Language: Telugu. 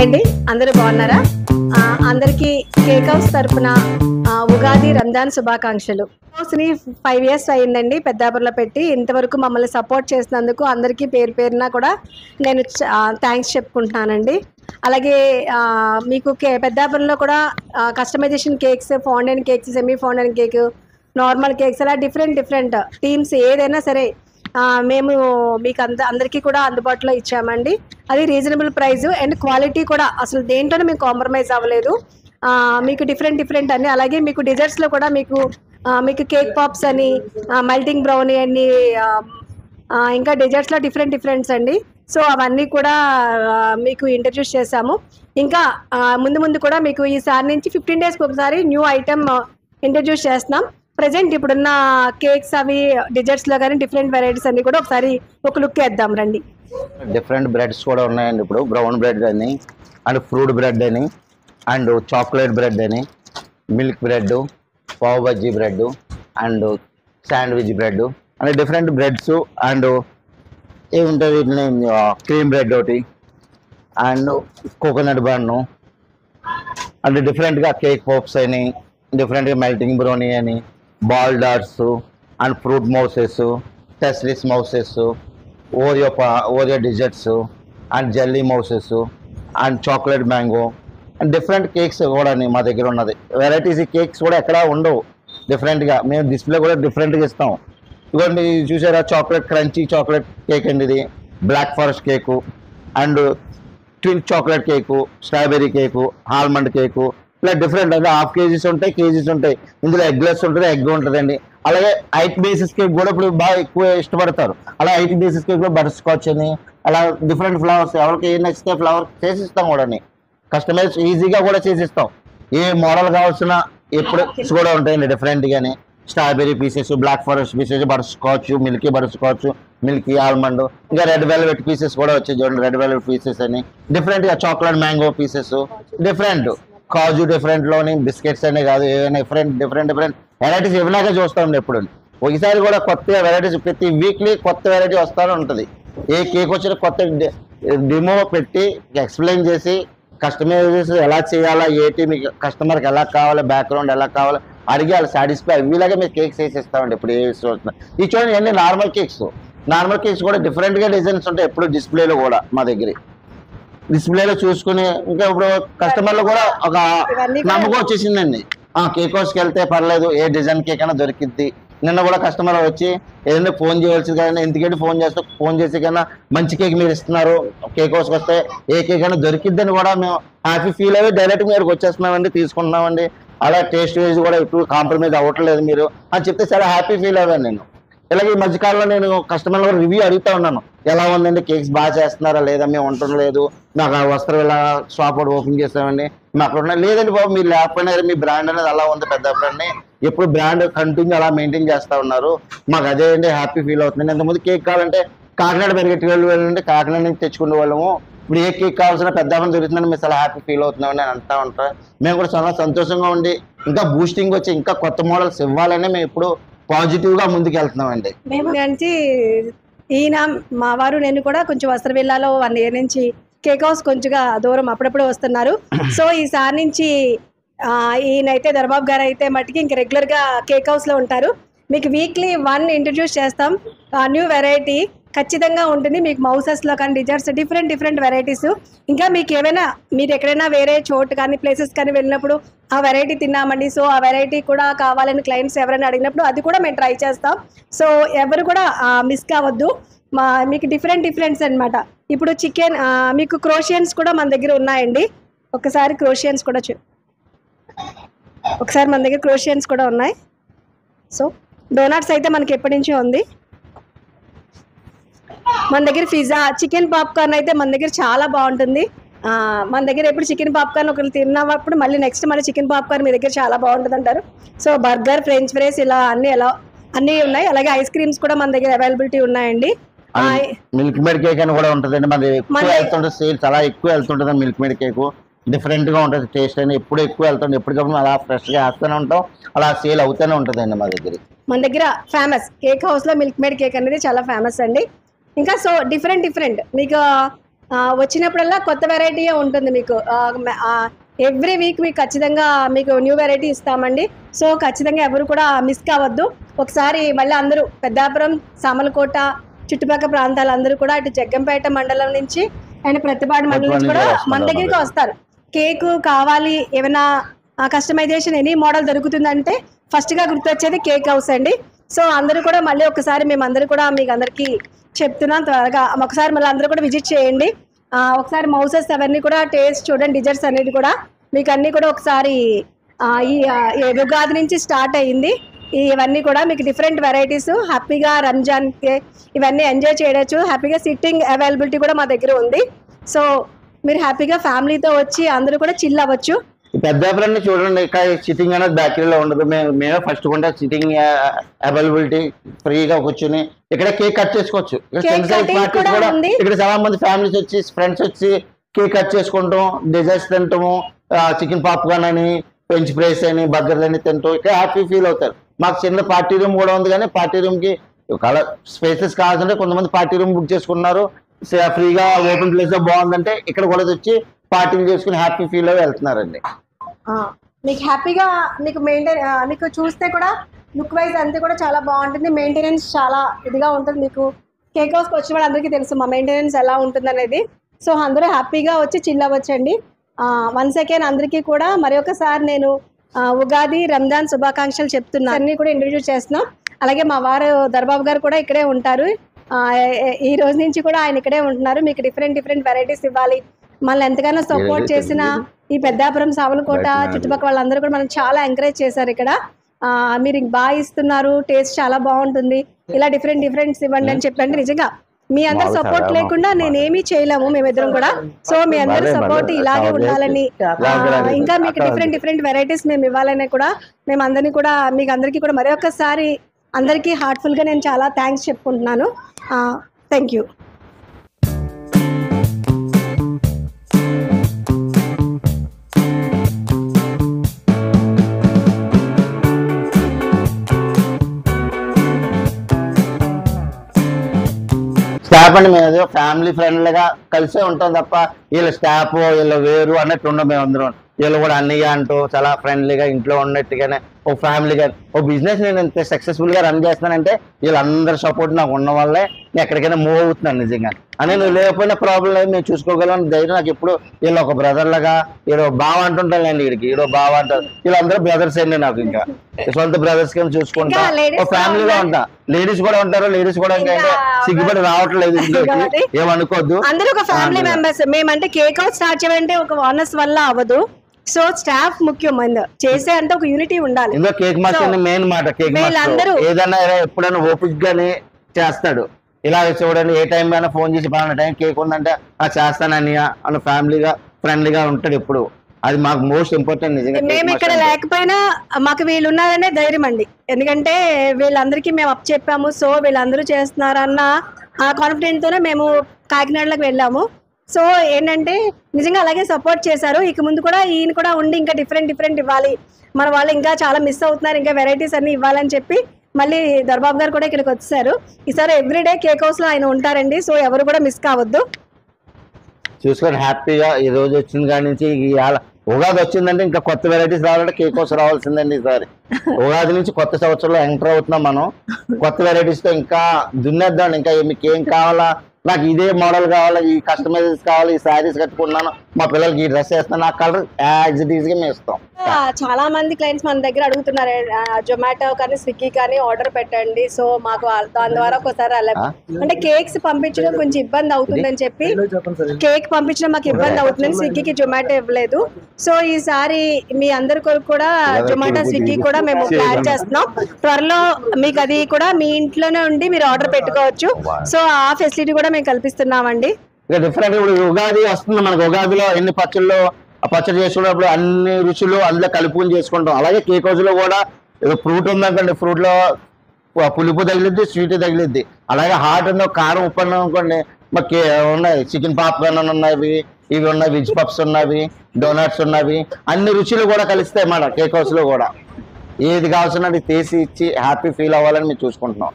హాయ్ అండి, అందరూ బాగున్నారా? అందరికీ కేక్ హౌస్ తరపున ఉగాది రంజాన్ శుభాకాంక్షలు. హౌస్ని 5 years అయిందండి పెద్దాపురంలో పెట్టి. ఇంతవరకు మమ్మల్ని సపోర్ట్ చేసినందుకు అందరికీ పేరు పేరున కూడా నేను థ్యాంక్స్ చెప్పుకుంటున్నానండి. అలాగే మీకు పెద్దాపురంలో కూడా customization cakes, fondant cakes, semi fondant cake, normal cakes అలా డిఫరెంట్ టీమ్స్ ఏదైనా సరే మేము మీకు అందరికీ కూడా అందుబాటులో ఇచ్చామండి. అది రీజనబుల్ ప్రైస్ అండ్ క్వాలిటీ కూడా అసలు దేంట్లోనే మేము కాంప్రమైజ్ అవ్వలేదు. మీకు డిఫరెంట్ అని. అలాగే మీకు డిజర్ట్స్లో కూడా మీకు కేక్ పాప్స్ అని, మెల్టింగ్ బ్రౌనీ అని, ఇంకా డిజర్ట్స్లో డిఫరెంట్స్ అండి. సో అవన్నీ కూడా మీకు ఇంట్రడ్యూస్ చేశాము. ఇంకా ముందు కూడా మీకు ఈసారి నుంచి 15 daysకి ఒకసారి న్యూ ఐటమ్ ఇంట్రడ్యూస్ చేస్తున్నాం. ప్రజెంట్ ఇప్పుడున్న కేక్స్ అవి డిజర్ట్స్లో కానీ డిఫరెంట్ వెరైటీస్ అన్ని కూడా ఒకసారి ఒక లుక్ వేద్దాం రండి. డిఫరెంట్ బ్రెడ్స్ కూడా ఉన్నాయండి. ఇప్పుడు బ్రౌన్ బ్రెడ్ అని, అండ్ ఫ్రూట్ బ్రెడ్ అని, అండ్ చాక్లెట్ బ్రెడ్ అని, milk bread, pav bhaji bread, and sandwich bread and different breads. And ఏముంటుంది క్రీమ్ బ్రెడ్ ఒకటి, అండ్ కోకోనట్ బన్ను, అండ్ డిఫరెంట్గా కేక్ పాప్స్ అని, డిఫరెంట్గా మెల్టింగ్ బ్రౌనీ అని, ball dots and fruit mousses, టెస్లిస్ mousses, Oreo desserts and jelly mousses and chocolate mango and different cakes కూడా మా దగ్గర ఉన్నది. వెరైటీస్ కేక్స్ కూడా ఎక్కడ ఉండవు. డిఫరెంట్గా మేము డిస్ప్లే కూడా డిఫరెంట్గా ఇస్తాం. ఇదిగోండి చూసారా, చాక్లెట్ క్రంచీ చాక్లెట్ కేక్ అండి ఇది, black forest cake and twin chocolate cake, strawberry cake, almond cake, ఇలా డిఫరెంట్. అంటే హాఫ్ కేజీస్ ఉంటాయి, కేజీస్ ఉంటాయి. ఇందులో ఎగ్లెస్ ఉంటుంది, ఎగ్ ఉంటుందండి. అలాగే 8 బేసిస్ కేక్ కూడా ఇప్పుడు బాగా ఎక్కువ ఇష్టపడతారు. అలా 8 బేసిస్ కేక్ లో బటర్ స్కాచ్ అని, అలా డిఫరెంట్ ఫ్లవర్స్ ఎవరికి ఏం నచ్చితే ఫ్లవర్ చేసిస్తాం కూడా. కస్టమైజ్ ఈజీగా కూడా చేసిస్తాం. ఏ మోడల్ కావాల్సిన ఎప్పుడు కూడా ఉంటాయండి డిఫరెంట్గానే. Strawberry pieces, black forest pieces, butterscotch, milky butterscotch, milky almond, ఇంకా రెడ్ వెల్వెట్ పీసెస్ కూడా వచ్చాయి చూడండి. రెడ్ వెల్వెట్ పీసెస్ అని డిఫరెంట్గా, చాక్లెట్ మ్యాంగో పీసెస్, డిఫరెంట్ కాజు డిఫరెంట్లోని బిస్కెట్స్ అనే కాదు, ఏమైనా డిఫరెంట్ వెరైటీస్ ఏమైనా చూస్తామండి ఎప్పుడు. ఒకసారి కూడా కొత్త వెరైటీస్ ప్రతి వీక్లీ కొత్త వెరైటీ వస్తూనే ఉంటుంది. ఏ కేక్ వచ్చినా కొత్త డెమో పెట్టి ఎక్స్ప్లెయిన్ చేసి కస్టమైజేషన్ ఎలా చేయాలా, ఏంటి మీకు కస్టమర్కి ఎలా కావాలి, బ్యాక్గ్రౌండ్ ఎలా కావాలి అడిగి వాళ్ళు సాటిస్ఫై వీళ్ళగా మీరు కేక్స్ వేసిస్తామండి. ఇప్పుడు ఏ వస్తున్నాయి ఈ చూడండి అన్ని నార్మల్ కేక్స్ కూడా డిఫరెంట్గా డిజైన్స్ ఉంటాయి ఎప్పుడు డిస్ప్లేలో కూడా మా దగ్గర. డిస్ప్లేలో చూసుకుని ఇంకా ఇప్పుడు కస్టమర్లు కూడా ఒక నమ్మకం వచ్చేసిందండి. కేక్ హౌస్కి వెళ్తే పర్లేదు, ఏ డిజైన్ కేక్ అయినా దొరికిద్ది. నిన్న కూడా కస్టమర్ వచ్చి ఏదైనా ఫోన్ చేయవలసింది కానీ ఎందుకంటే ఫోన్ చేసి కన్నా మంచి కేక్ మీరు ఇస్తున్నారు, కేక్ హౌస్కి వస్తే ఏ కేక్ అయినా దొరికిద్దని కూడా మేము హ్యాపీ ఫీల్ అయ్యి డైరెక్ట్ మీరుకి వచ్చేస్తున్నామండి, తీసుకుంటున్నామండి. అలా టేస్ట్ వైజ్ కూడా ఇప్పుడు కాంప్రమైజ్ అవ్వట్లేదు మీరు అని చెప్తే చాలా హ్యాపీ ఫీల్ అయ్యాను నేను. ఇలాగే ఈ మధ్యకాలంలో నేను కస్టమర్ల రివ్యూ అడుగుతా ఉన్నాను, ఎలా ఉందండి కేక్స్ బాగా చేస్తున్నారా లేదా, మేము ఉండటం లేదు, నాకు వస్త్రం ఇలా షాప్ కూడా ఓపెన్ చేస్తామండి, మేము అక్కడ ఉన్నా లేదండి బాబు, మీరు లేకపోయినా మీ బ్రాండ్ అనేది అలా ఉంది పెద్దప్పుడని ఎప్పుడు బ్రాండ్ కంటిన్యూ అలా మెయింటైన్ చేస్తూ ఉన్నారు, మాకు అదే అండి హ్యాపీ ఫీల్ అవుతుంది. ఇంతకుముందు కేక్ కావాలంటే కాకినాడ పెరిగెట్టి వెళ్ళండి, కాకినాడ నుంచి తెచ్చుకునే వాళ్ళము. ఇప్పుడు ఏ కేక్ కావాల్సిన పెద్దప్పుడు దొరుకుతుందని మేము చాలా హ్యాపీ ఫీల్ అవుతున్నామని అంటూ ఉంటారు. మేము కూడా చాలా సంతోషంగా ఉండి ఇంకా బూస్టింగ్ వచ్చి ఇంకా కొత్త మోడల్స్ ఇవ్వాలని మేము ఇప్పుడు పాజిటివ్ గా ముందుకు వెళ్తున్నామండి. మేము నుంచి ఈయన మా వారు నేను కూడా కొంచెం వస్త్రవిల్లాలో 1 year నుంచి కేక్ హౌస్ కొంచెంగా దూరం అప్పుడప్పుడు వస్తున్నారు. సో ఈసారి నుంచి ఈయనైతే దర్బాబు గారు అయితే మటుకి ఇంక రెగ్యులర్గా కేక్ హౌస్లో ఉంటారు. మీకు వీక్లీ 1 ఇంట్రడ్యూస్ చేస్తాం, న్యూ వెరైటీ ఖచ్చితంగా ఉంటుంది. మీకు మౌసెస్లో కానీ డిజర్ట్స్ డిఫరెంట్ వెరైటీస్. ఇంకా మీకు ఏమైనా మీరు ఎక్కడైనా వేరే చోటు కానీ ప్లేసెస్ కానీ వెళ్ళినప్పుడు ఆ వెరైటీ తిన్నామండి, సో ఆ వెరైటీ కూడా కావాలని క్లయింట్స్ ఎవరైనా అడిగినప్పుడు అది కూడా మేము ట్రై చేస్తాం. సో ఎవరు కూడా మిస్ కావద్దు. మీకు డిఫరెంట్స్ అనమాట. ఇప్పుడు చికెన్ మీకు క్రోషియన్స్ కూడా మన దగ్గర ఉన్నాయండి. ఒకసారి క్రోషియన్స్ కూడా మన దగ్గర క్రోషియన్స్ కూడా ఉన్నాయి. సో డోనట్స్ అయితే మనకి ఎప్పటి నుంచో ఉంది. మన దగ్గర పిజ్జా, చికెన్ పాప్కార్న్ అయితే మన దగ్గర చాలా బాగుంటుంది. మన దగ్గర ఎప్పుడు చికెన్ పాప్కార్న్ ఒకరు తిన్నప్పుడు మళ్ళీ నెక్స్ట్ చికెన్ పాప్కార్న్ మీ దగ్గర చాలా బాగుంటుంది అంటారు. సో బర్గర్, ఫ్రెంచ్ ఫ్రైస్ ఇలా అన్నీ ఉన్నాయి. అలాగే ఐస్ క్రీమ్స్ కూడా మన దగ్గర అవైలబిలిటీ ఉన్నాయండి. మిల్క్ మేడ్ కేక్ అని కూడా ఉంటుందండి, మన ఎక్కువ వెళ్తుంటుంది, సేల్ చాలా ఎక్కువ వెళ్తుంటుంది. మిల్క్ మేడ్ కేక్ డిఫరెంట్ గా ఉంటుంది, టేస్ట్ అని ఎప్పుడు ఎక్కువ వెళ్తుంది, ఎప్పటికప్పుడు అలా ఫ్రెష్ గా వేస్తూనే ఉంటాం, అలా సేల్ అవుతూనే ఉంటుందండి మా దగ్గర. మన దగ్గర ఫేమస్ కేక్ హౌస్ లో మిల్క్ మేడ్ కేక్ అనేది చాలా ఫేమస్ అండి. ఇంకా సో డిఫరెంట్ మీకు వచ్చినప్పుడల్లా కొత్త వెరైటీ ఉంటుంది మీకు. ఎవ్రీ వీక్ మీకు ఖచ్చితంగా మీకు న్యూ వెరైటీ ఇస్తామండి. సో ఖచ్చితంగా ఎవరు కూడా మిస్ కావద్దు. ఒకసారి మళ్ళీ అందరూ పెద్దాపురం, సామలకోట చుట్టుపక్కల ప్రాంతాలందరూ కూడా ఇటు జగ్గంపేట మండలం నుంచి అండ్ ప్రతిపాడు మండలం నుంచి కూడా మన దగ్గరికి వస్తారు. కేక్ కావాలి, ఏమైనా కస్టమైజేషన్ ఎనీ మోడల్ దొరుకుతుందంటే ఫస్ట్గా గుర్తొచ్చేది కేక్ హౌస్ అండి. సో అందరూ కూడా మళ్ళీ ఒకసారి మేమందరూ కూడా మీకు అందరికీ చెప్తున్నాం, త్వరగా ఒకసారి మళ్ళీ అందరూ కూడా విజిట్ చేయండి. ఒకసారి మౌసెస్ అవన్నీ కూడా టేస్ట్ చూడండి, డిజర్ట్స్ అన్నిటి కూడా మీకు అన్నీ కూడా ఒకసారి ఈ ఉగాది నుంచి స్టార్ట్ అయ్యింది. ఇవన్నీ కూడా మీకు డిఫరెంట్ వెరైటీస్ హ్యాపీగా రంజాన్కి ఇవన్నీ ఎంజాయ్ చేయవచ్చు. హ్యాపీగా సిట్టింగ్ అవైలబిలిటీ కూడా మా దగ్గర ఉంది. సో మీరు హ్యాపీగా ఫ్యామిలీతో వచ్చి అందరూ కూడా చిల్ అవ్వచ్చు. పెద్దాపురాన్ని చూడండి, ఇక్కడ సిట్టింగ్ అనేది బ్యాకరీలో ఉండదు. మేమే ఫస్ట్ కొంటే సిట్టింగ్ అవైలబిలిటీ ఫ్రీగా కూర్చొని ఇక్కడ కేక్ కట్ చేసుకోవచ్చు. ఇక్కడ చాలా మంది ఫ్యామిలీస్ వచ్చి ఫ్రెండ్స్ వచ్చి కేక్ కట్ చేసుకుంటాం, డిజర్ట్స్ తింటాము, చికెన్ పాప్కార్న్ అని, ఫ్రెంచ్ ఫ్రైస్ అని, బర్గర్లు అని తింటాం. ఇక్కడ హ్యాపీ ఫీల్ అవుతారు. మాకు చిన్న పార్టీ రూమ్ కూడా ఉంది, కానీ పార్టీ రూమ్ కి స్పేసెస్ కావాలంటే కొంతమంది పార్టీ రూమ్ బుక్ చేసుకున్నారు. ఫ్రీగా ఓపెన్ ప్లేస్ లో బాగుందంటే ఇక్కడ కూడా వచ్చి పార్టీలు చేసుకుని హ్యాపీ ఫీల్ అవి వెళ్తున్నారండి. మీకు హ్యాపీగా మీకు చూస్తే కూడా లుక్ వైజ్ అంతా కూడా చాలా బాగుంటుంది. మెయింటెనెన్స్ చాలా ఇదిగా ఉంటుంది. మీకు కేక్ హౌస్కి వచ్చిన వాళ్ళందరికీ తెలుసు మా మెయింటెనెన్స్ ఎలా ఉంటుంది అనేది. సో అందరూ హ్యాపీగా వచ్చి చిల్ అవ్వచ్చండి. వన్స్ అగైన్ అందరికీ కూడా మరొకసారి నేను ఉగాది రంజాన్ శుభాకాంక్షలు చెప్తున్నాను. అన్నీ కూడా ఇంట్రడ్యూస్ చేస్తున్నాం. అలాగే మా వారు దర్బాబు గారు కూడా ఇక్కడే ఉంటారు. ఈ రోజు నుంచి కూడా ఆయన ఇక్కడే ఉంటున్నారు. మీకు డిఫరెంట్ వెరైటీస్ ఇవ్వాలి, మళ్ళీ ఎంతగానో సపోర్ట్ చేసిన ఈ పెద్దాపురం, సామలకోట చుట్టుపక్కల వాళ్ళందరూ కూడా మనం చాలా ఎంకరేజ్ చేశారు. ఇక్కడ మీరు బాగా ఇస్తున్నారు, టేస్ట్ చాలా బాగుంటుంది, ఇలా డిఫరెంట్ ఇవ్వండి అని చెప్పండి. నిజంగా మీ అందరు సపోర్ట్ లేకుండా నేనేమీ చేయలేము మేమిద్దరం కూడా. సో మీ అందరి సపోర్ట్ ఇలాగే ఉండాలని, ఇంకా మీకు డిఫరెంట్ వెరైటీస్ మేము ఇవ్వాలని కూడా మేము అందరినీ కూడా మీకు అందరికీ కూడా మరొకసారి అందరికీ హార్ట్ఫుల్గా నేను చాలా థ్యాంక్స్ చెప్పుకుంటున్నాను. Thank you. స్టాఫ్ అండి మేము ఏదో ఫ్యామిలీ ఫ్రెండ్లీగా కలిసే ఉంటాం తప్ప వీళ్ళ స్టాఫ్ వీళ్ళు వేరు అన్నట్టు ఉండం. మేము అందరం వీళ్ళు కూడా అన్నయ్య అంటూ చాలా ఫ్రెండ్లీగా ఇంట్లో ఉన్నట్టుగానే ఒక ఫ్యామిలీగా ఒక బిజినెస్ నేను ఇంత సక్సెస్ఫుల్గా రన్ చేస్తానంటే వీళ్ళందరి సపోర్ట్ నాకు ఉన్న వల్లే నేను ఎక్కడికైనా మూవ్ అవుతున్నాను. నిజంగా అని నువ్వు లేకపోయినా ప్రాబ్లం లేదు, మేము చూసుకోగలం ధైర్యం నాకు ఎప్పుడు. వీళ్ళు ఒక బ్రదర్ లాగా ఈడో బావ అంటుంటాను అండి, వీడికి ఈడో బావ అంటారు. వీళ్ళందరూ బ్రదర్స్ అండి నాకు, ఇంకా సొంత బ్రదర్స్ కింద చూసుకుంటా ఒక ఫ్యామిలీగా ఉంటా. లేడీస్ కూడా ఉంటారు, లేడీస్ కూడా ఇంకా సిగ్గుపడి రావట్లేదు ఇంట్లోకి, ఏమనుకోవద్దు. అందరూ ఒక ఫ్యామిలీ మెంబర్స్. మేమంటే కేక్ అవుట్ స్టార్ట్ చేయాలంటే ఒక ఓనర్స్ వల్ల అవ్వదు. సో స్టాఫ్ ముఖ్యం, చేసే అంటే ఒక యూనిటీ ఉండాలి. ఇందులో కేక్ మాస్టర్ మెయిన్ మాట. కేక్ మాస్టర్ ఏదన్నా ఎప్పుడైనా ఓపిక్ గానే చేస్తాడు. ఇలా చూడండి, ఏ టైం అయినా ఫోన్ చేసి పలానా టైం కేక్ ఉందంటే చేస్తానని అన్న ఫ్యామిలీగా ఫ్రెండ్లీగా ఉంటాడు ఎప్పుడు. అది మాకు మోస్ట్ ఇంపార్టెంట్. నిజంగా మేము ఇక్కడ లేకపోయినా మాకు వీళ్ళు ఉన్నారనే ధైర్యం అండి. ఎందుకంటే వీళ్ళందరికీ మేము అప్ చెప్పాము. సో వీళ్ళందరూ చేస్తున్నారన్న ఆ కాన్ఫిడెంట్ తోనే మేము కాకినాడలోకి వెళ్ళాము. సో ఏంటంటే నిజంగా అలాగే సపోర్ట్ చేశారు. ఇక ముందు కూడా ఈయన కూడా ఉండి ఇంకా డిఫరెంట్ ఇవ్వాలి, మన వాళ్ళు ఇంకా చాలా మిస్ అవుతున్నారు, ఇంకా వెరైటీస్ అన్ని ఇవ్వాలని చెప్పి మళ్ళీ దర్బాబు గారు కూడా ఇక్కడికి వచ్చారు. ఈసారి ఎవ్రీడే కేక్ హౌస్ లో ఆయన ఉంటారండి. సో ఎవరు కూడా మిస్ కావద్దు. చూసుకొని హ్యాపీగా ఈ రోజు వచ్చిన కాడి నుంచి ఉగాది వచ్చిందంటే ఇంకా కొత్త వెరైటీస్ రావాలంటే కేక్ హౌస్ రావాల్సిందండి. ఈసారి ఉగాది నుంచి కొత్త సంవత్సరంలో ఎంటర్ అవుతున్నాం మనం. కొత్త వెరైటీస్ తో ఇంకా దున్నేద్దాం. ఇంకా మీకు ఏం కావాలా, నాకు ఇదే మోడల్ కావాలి, ఈ కస్టమైజెస్ కావాలి, ఈ శారీస్ కట్టుకున్నాను, మా పిల్లలకి ఈ డ్రెస్ వేస్తాను, ఆ కలర్ యాజ్ ఇట్ ఈస్ గా మేము ఇస్తాం. చాలా మంది క్లయింట్స్ మన దగ్గర అడుగుతున్నారు, జొమాటో కానీ స్విగ్గీ కానీ ఆర్డర్ పెట్టండి. సో మాకు దాని ద్వారా ఒకసారి అంటే కేక్స్ పంపించడం కొంచెం ఇబ్బంది అవుతుందని చెప్పి కేక్ పంపించడం మాకు ఇబ్బంది అవుతుందని స్విగ్గీకి జొమాటో ఇవ్వలేదు. సో ఈసారి మీ అందరి కొరకు కూడా జొమాటో స్విగ్గీ కూడా మేము ప్లాన్ చేస్తున్నాం. త్వరలో మీకు అది కూడా మీ ఇంట్లోనే ఉండి మీరు ఆర్డర్ పెట్టుకోవచ్చు. సో ఆ ఫెసిలిటీ కూడా మేము కల్పిస్తున్నామండి. డిఫరెంట్ ఇప్పుడు ఉగాది వస్తుంది మనకు. ఉగాదిలో ఎన్ని పచ్చళ్ళు పచ్చడి చేసుకున్నప్పుడు అన్ని రుచులు అందులో కలుపుకొని చేసుకుంటాం. అలాగే కేక్ హౌస్లో కూడా ఏదో ఫ్రూట్ ఉందనుకోండి, ఫ్రూట్ లో పులుపు తగిలిద్ది, స్వీట్ తగిలిద్ది. అలాగే హాట్ ఉందో కారం ఉప్పు అన్నం అనుకోండి, మాకు ఉన్నాయి చికెన్ పాప్కార్న్ ఉన్నవి, ఇవి ఉన్నాయి, వెజ్ పప్స్ ఉన్నవి, డోనట్స్ ఉన్నవి, అన్ని రుచులు కూడా కలుస్తాయి మన కేక్ హౌస్ లో కూడా. ఏది కావాల్సిన తీసి ఇచ్చి హ్యాపీ ఫీల్ అవ్వాలని మేము చూసుకుంటున్నాం.